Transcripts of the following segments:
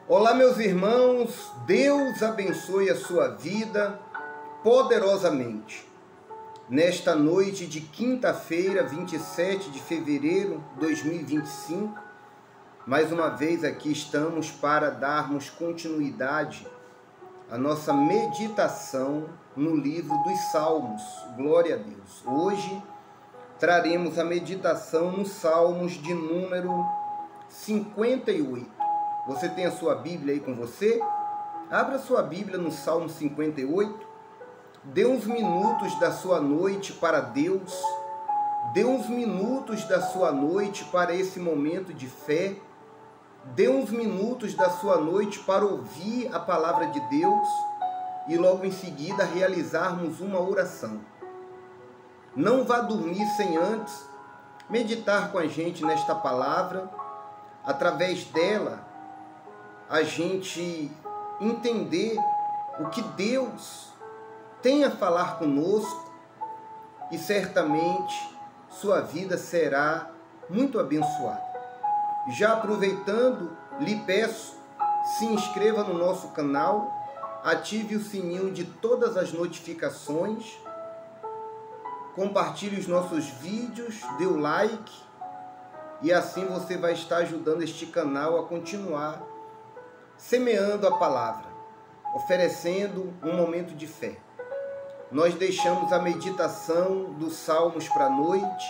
Olá, meus irmãos, Deus abençoe a sua vida poderosamente. Nesta noite de quinta-feira, 27 de fevereiro de 2025, mais uma vez aqui estamos para darmos continuidade à nossa meditação no livro dos Salmos. Glória a Deus. Hoje traremos a meditação nos Salmos de número 58. Você tem a sua Bíblia aí com você? Abra sua Bíblia no Salmo 58. Dê uns minutos da sua noite para Deus. Dê uns minutos da sua noite para esse momento de fé. Dê uns minutos da sua noite para ouvir a palavra de Deus e logo em seguida realizarmos uma oração. Não vá dormir sem antes meditar com a gente nesta palavra. Através dela, a gente entender o que Deus tem a falar conosco e certamente sua vida será muito abençoada. Já aproveitando, lhe peço, se inscreva no nosso canal, ative o sininho de todas as notificações, compartilhe os nossos vídeos, dê o like e assim você vai estar ajudando este canal a continuar semeando a palavra, oferecendo um momento de fé. Nós deixamos a meditação dos Salmos para a noite,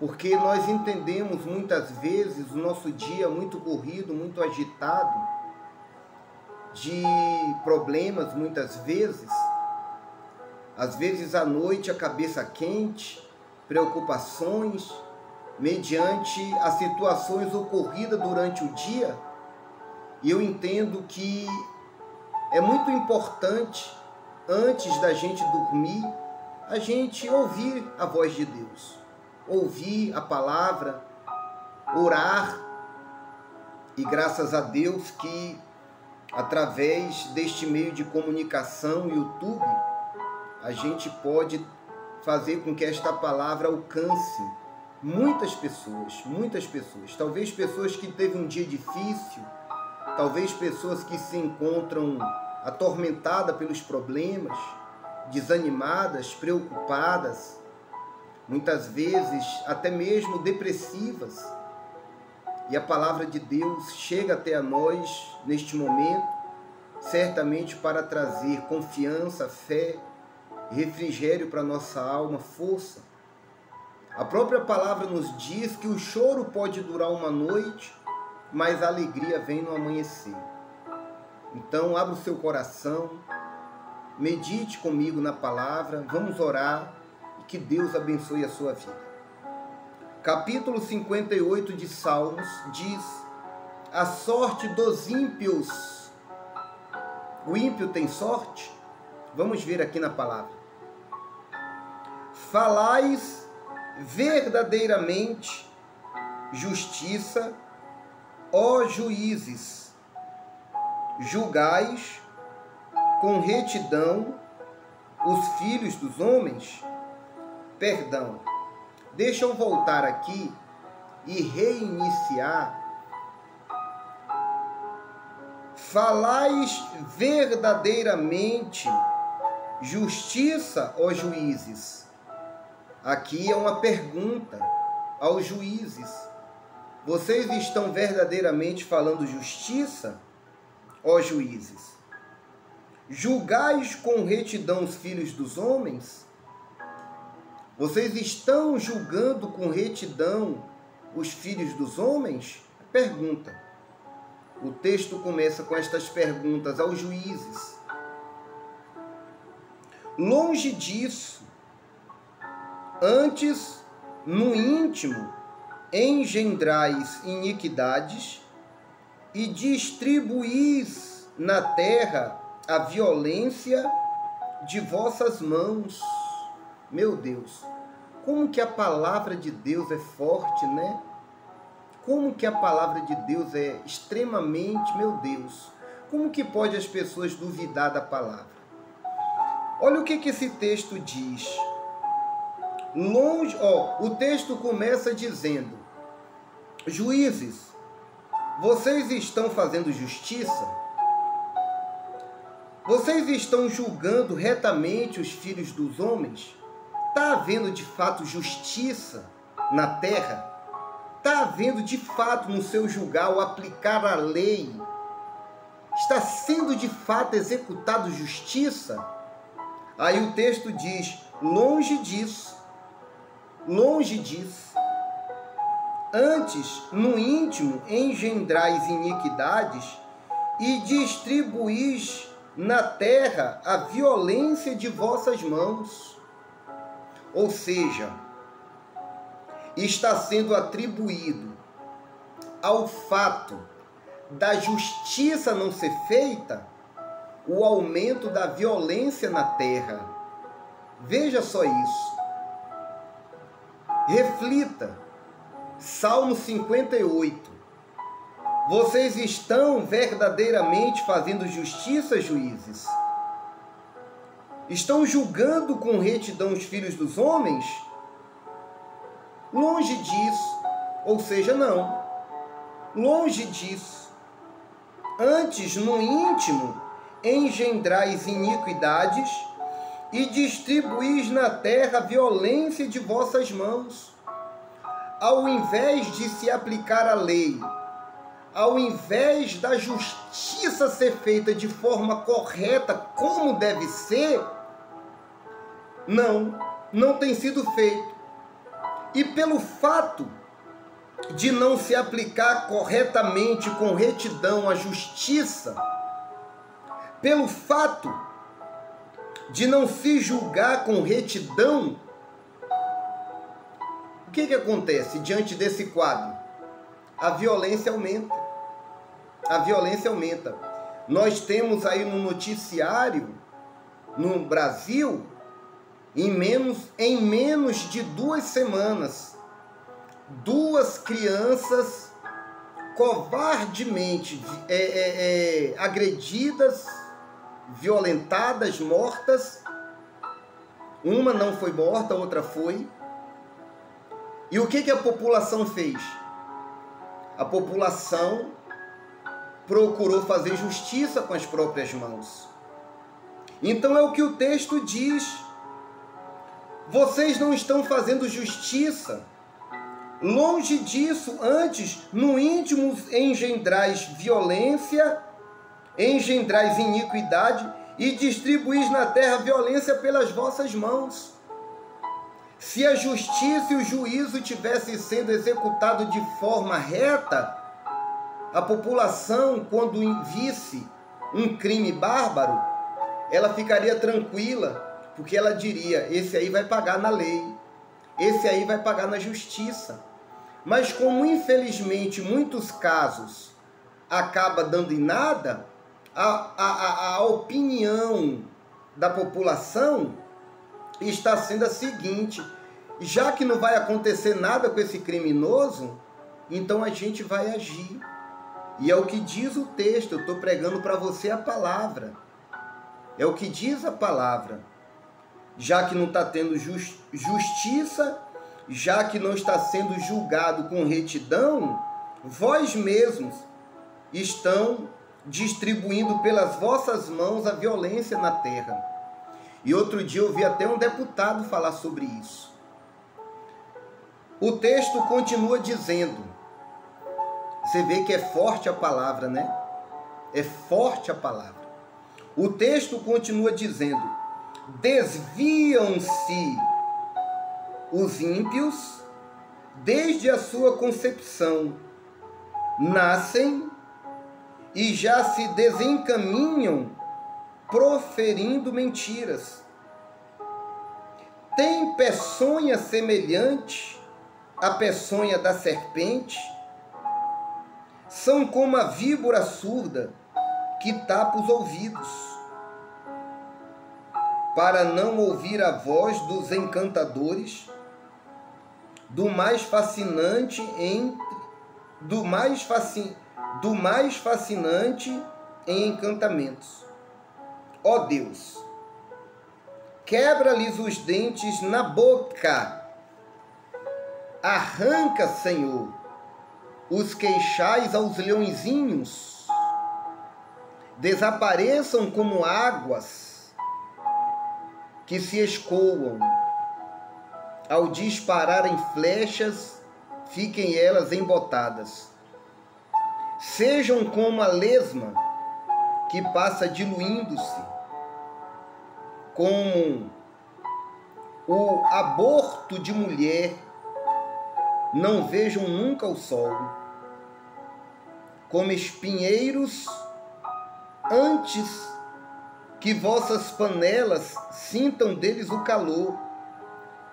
porque nós entendemos muitas vezes o nosso dia muito corrido, muito agitado, de problemas muitas vezes. Às vezes à noite a cabeça quente, preocupações, mediante as situações ocorridas durante o dia. E eu entendo que é muito importante, antes da gente dormir, a gente ouvir a voz de Deus, ouvir a palavra, orar. E graças a Deus que, através deste meio de comunicação, YouTube, a gente pode fazer com que esta palavra alcance muitas pessoas. Talvez pessoas que teve um dia difícil, talvez pessoas que se encontram atormentadas pelos problemas, desanimadas, preocupadas, muitas vezes até mesmo depressivas. E a palavra de Deus chega até a nós neste momento, certamente para trazer confiança, fé, refrigério para nossa alma, força. A própria palavra nos diz que o choro pode durar uma noite, mas a alegria vem no amanhecer. Então, abra o seu coração, medite comigo na palavra, vamos orar e que Deus abençoe a sua vida. Capítulo 58 de Salmos diz: a sorte dos ímpios. O ímpio tem sorte? Vamos ver aqui na palavra. Falais verdadeiramente justiça, ó juízes, julgais com retidão os filhos dos homens? Perdão, deixa eu voltar aqui e reiniciar. Falais verdadeiramente justiça, ó juízes. Aqui é uma pergunta aos juízes. Vocês estão verdadeiramente falando justiça, ó juízes? Julgais com retidão os filhos dos homens? Vocês estão julgando com retidão os filhos dos homens? Pergunta. O texto começa com estas perguntas aos juízes. Longe disso, antes, no íntimo, engendrais iniquidades e distribuís na terra a violência de vossas mãos. Meu Deus, como que a palavra de Deus é forte, né? Como que a palavra de Deus é extremamente, meu Deus, como que pode as pessoas duvidar da palavra? Olha o que esse texto diz. O texto começa dizendo: juízes, Vocês estão fazendo justiça? Vocês estão julgando retamente os filhos dos homens? Está havendo de fato justiça na terra? Está havendo de fato no seu julgar ou aplicar a lei? Está sendo de fato executado justiça? Aí o texto diz, longe disso, longe disso. Antes, no íntimo, engendrais iniquidades e distribuís na terra a violência de vossas mãos. Ou seja, está sendo atribuído ao fato da justiça não ser feita o aumento da violência na terra. Veja só isso. Reflita. Salmo 58. Vocês estão verdadeiramente fazendo justiça, juízes? Estão julgando com retidão os filhos dos homens? Longe disso. Ou seja, não. Longe disso. Antes, no íntimo, engendrais iniquidades e distribuís na terra a violência de vossas mãos. Ao invés de se aplicar a lei, ao invés da justiça ser feita de forma correta, como deve ser, não tem sido feito. E pelo fato de não se aplicar corretamente, com retidão, a justiça, pelo fato de não se julgar com retidão, o que acontece diante desse quadro? A violência aumenta. A violência aumenta. Nós temos aí no noticiário, no Brasil, em menos de 2 semanas, 2 crianças covardemente agredidas, violentadas, mortas. Uma não foi morta, a outra foi. E o que a população fez? A população procurou fazer justiça com as próprias mãos. Então é o que o texto diz. Vocês não estão fazendo justiça. Longe disso, antes, no íntimo engendrais violência, engendrais iniquidade e distribuís na terra violência pelas vossas mãos. Se a justiça e o juízo tivessem sendo executados de forma reta, a população, quando visse um crime bárbaro, ela ficaria tranquila, porque ela diria, esse aí vai pagar na lei, esse aí vai pagar na justiça. Mas como infelizmente muitos casos acaba dando em nada, a opinião da população está sendo a seguinte: já que não vai acontecer nada com esse criminoso, então a gente vai agir. E é o que diz o texto, eu estou pregando para você a palavra. É o que diz a palavra. Já que não está tendo justiça, já que não está sendo julgado com retidão, vós mesmos estão distribuindo pelas vossas mãos a violência na terra. E outro dia eu vi até um deputado falar sobre isso. O texto continua dizendo, você vê que é forte a palavra, né? É forte a palavra. O texto continua dizendo, desviam-se os ímpios desde a sua concepção, nascem e já se desencaminham proferindo mentiras. Tem peçonha semelhante à peçonha da serpente, são como a víbora surda que tapa os ouvidos, para não ouvir a voz dos encantadores, do mais fascinante em encantamentos. Ó Deus, quebra-lhes os dentes na boca, arranca, Senhor, os queixais aos leõezinhos, desapareçam como águas que se escoam. Ao dispararem flechas, fiquem elas embotadas. Sejam como a lesma que passa diluindo-se, como o aborto de mulher, não vejam nunca o sol. Como espinheiros, antes que vossas panelas sintam deles o calor,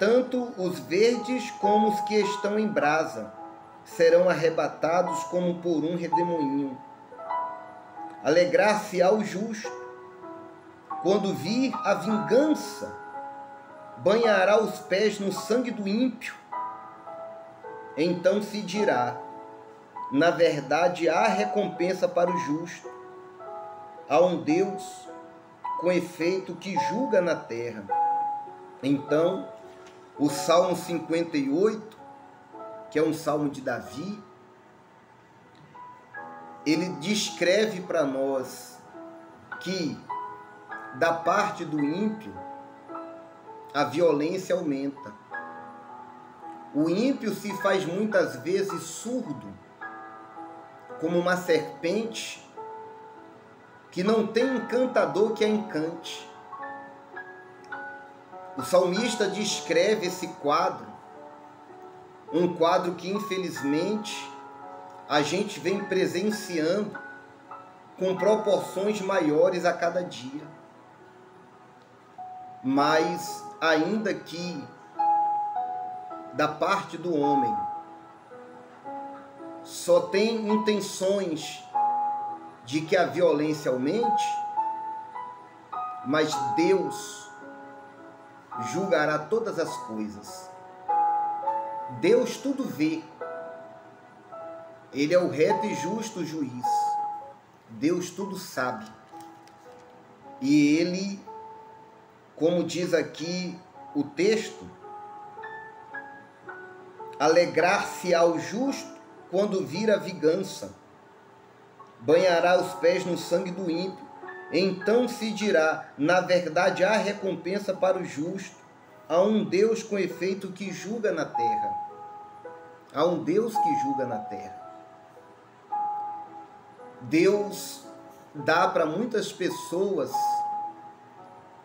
tanto os verdes como os que estão em brasa serão arrebatados como por um redemoinho. Alegrar-se-á o justo quando vir a vingança, banhará os pés no sangue do ímpio. Então se dirá: na verdade há recompensa para o justo. Há um Deus com efeito que julga na terra. Então, o Salmo 58, que é um salmo de Davi, ele descreve para nós que da parte do ímpio a violência aumenta. O ímpio se faz muitas vezes surdo, como uma serpente que não tem encantador que a encante. O salmista descreve esse quadro, um quadro que infelizmente a gente vem presenciando com proporções maiores a cada dia. Mas ainda que da parte do homem só tem intenções de que a violência aumente, mas Deus julgará todas as coisas. Deus tudo vê. Ele é o reto e justo juiz. Deus tudo sabe. E ele, como diz aqui o texto, alegrar-se ao justo quando vir a vingança, banhará os pés no sangue do ímpio. Então se dirá: na verdade há recompensa para o justo. Há um Deus com efeito que julga na terra. Há um Deus que julga na terra. Deus dá para muitas pessoas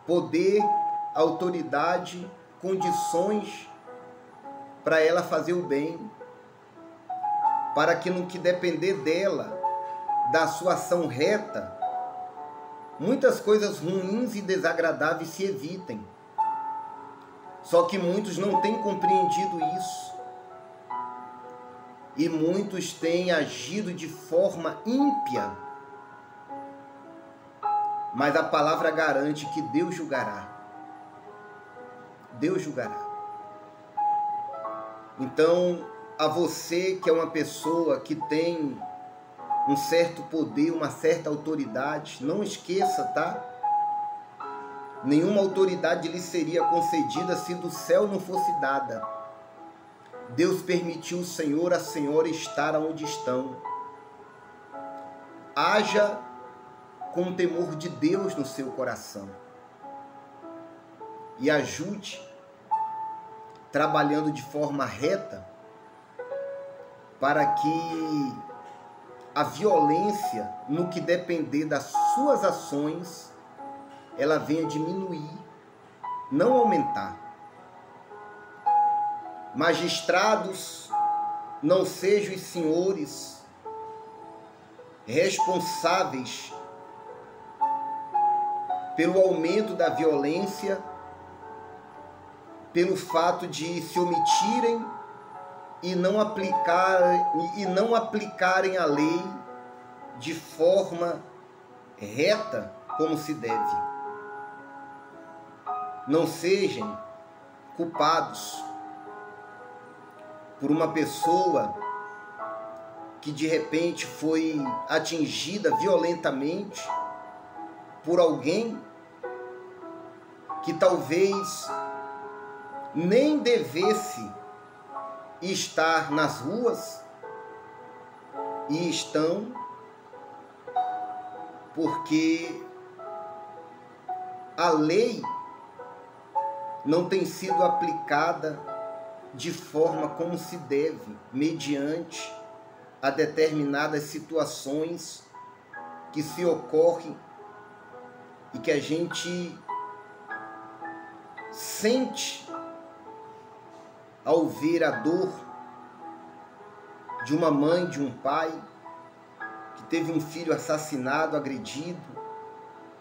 poder, autoridade, condições para ela fazer o bem, para que no que depender dela, da sua ação reta, muitas coisas ruins e desagradáveis se evitem. Só que muitos não têm compreendido isso. E muitos têm agido de forma ímpia. Mas a palavra garante que Deus julgará. Deus julgará. Então, a você que é uma pessoa que tem um certo poder, uma certa autoridade, não esqueça, tá? Nenhuma autoridade lhe seria concedida se do céu não fosse dada. Deus permitiu o Senhor, a Senhora estar onde estão. Haja com o temor de Deus no seu coração. E ajude, trabalhando de forma reta, para que a violência, no que depender das suas ações, ela venha diminuir, não aumentar. Magistrados, não sejam os senhores responsáveis pelo aumento da violência, pelo fato de se omitirem e não aplicarem a lei de forma reta como se deve. Não sejam culpados por uma pessoa que de repente foi atingida violentamente por alguém que talvez nem devesse estar nas ruas, E estão, porque a lei não tem sido aplicada de forma como se deve, mediante a determinadas situações que se ocorrem e que a gente sente ao ver a dor de uma mãe, de um pai que teve um filho assassinado, agredido,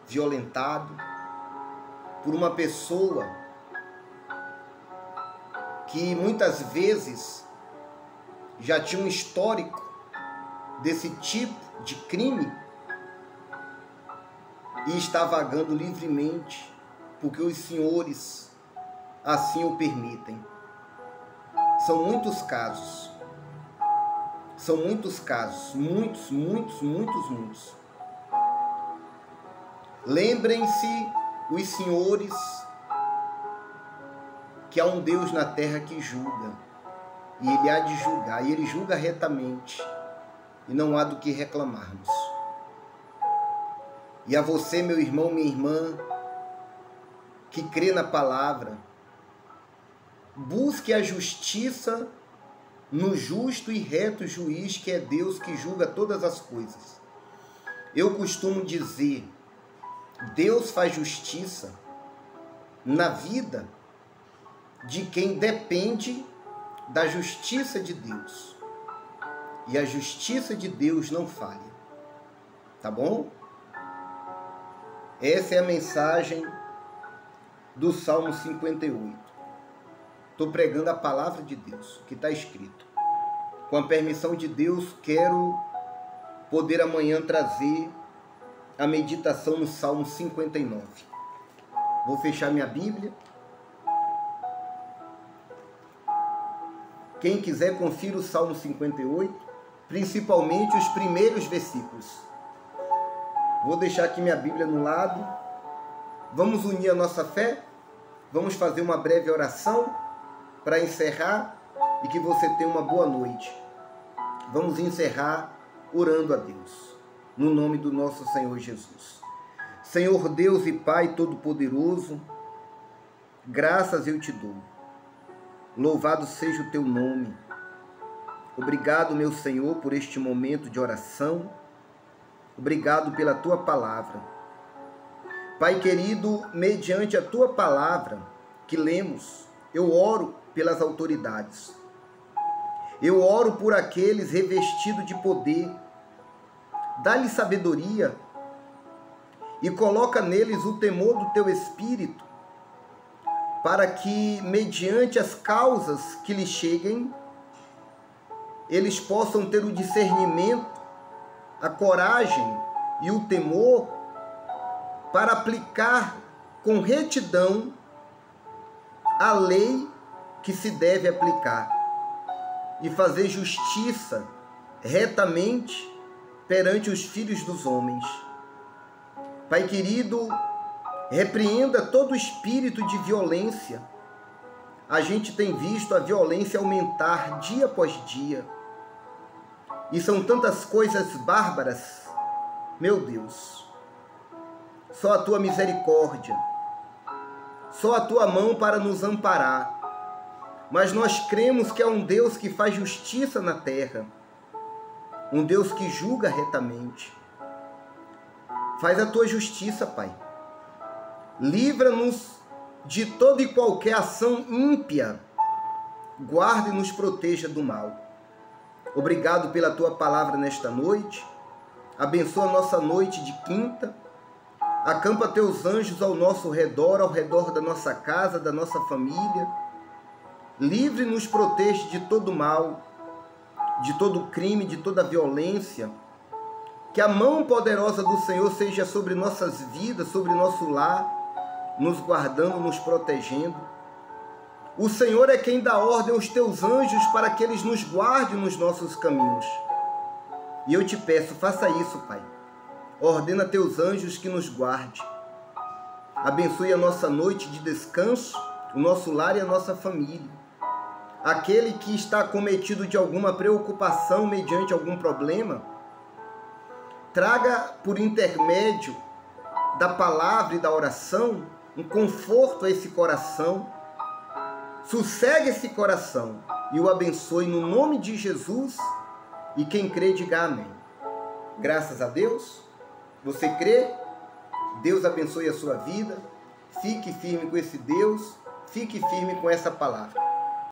violentado por uma pessoa que muitas vezes já tinha um histórico desse tipo de crime e está vagando livremente porque os senhores assim o permitem. São muitos casos. São muitos casos. Muitos. Lembrem-se, os senhores, que há um Deus na terra que julga. E Ele há de julgar. E Ele julga retamente. E não há do que reclamarmos. E a você, meu irmão, minha irmã, que crê na palavra, busque a justiça no justo e reto juiz, que é Deus que julga todas as coisas. Eu costumo dizer, Deus faz justiça na vida de quem depende da justiça de Deus. E a justiça de Deus não falha. Tá bom? Essa é a mensagem do Salmo 58. Estou pregando a palavra de Deus, que está escrito. Com a permissão de Deus, quero poder amanhã trazer a meditação no Salmo 59. Vou fechar minha Bíblia. Quem quiser, confira o Salmo 58, principalmente os primeiros versículos. Vou deixar aqui minha Bíblia no lado. Vamos unir a nossa fé. Vamos fazer uma breve oração para encerrar e que você tenha uma boa noite. Vamos encerrar orando a Deus, no nome do nosso Senhor Jesus. Senhor Deus e Pai Todo-Poderoso, graças eu te dou. Louvado seja o teu nome. Obrigado, meu Senhor, por este momento de oração. Obrigado pela tua palavra. Pai querido, mediante a tua palavra que lemos, eu oro pelas autoridades. Eu oro por aqueles revestidos de poder. Dá-lhe sabedoria e coloca neles o temor do teu Espírito, para que, mediante as causas que lhes cheguem, eles possam ter o discernimento, a coragem e o temor para aplicar com retidão a lei que se deve aplicar e fazer justiça retamente perante os filhos dos homens. Pai querido, repreenda todo espírito de violência. A gente tem visto a violência aumentar dia após dia. E são tantas coisas bárbaras. Meu Deus, só a tua misericórdia, só a tua mão para nos amparar. Mas nós cremos que é um Deus que faz justiça na terra, um Deus que julga retamente. Faz a tua justiça, Pai. Livra-nos de toda e qualquer ação ímpia. Guarda e nos proteja do mal. Obrigado pela tua palavra nesta noite. Abençoa a nossa noite de quinta. Acampa teus anjos ao nosso redor, ao redor da nossa casa, da nossa família. Livre e nos protege de todo mal, de todo crime, de toda violência. Que a mão poderosa do Senhor seja sobre nossas vidas, sobre nosso lar, nos guardando, nos protegendo. O Senhor é quem dá ordem aos teus anjos para que eles nos guardem nos nossos caminhos. E eu te peço, faça isso, Pai. Ordena teus anjos que nos guarde. Abençoe a nossa noite de descanso, o nosso lar e a nossa família. aquele que está acometido de alguma preocupação mediante algum problema, traga por intermédio da palavra e da oração um conforto a esse coração, sossegue esse coração e o abençoe no nome de Jesus, e quem crê diga amém. Graças a Deus. Você crê? Deus abençoe a sua vida. Fique firme com esse Deus, fique firme com essa palavra.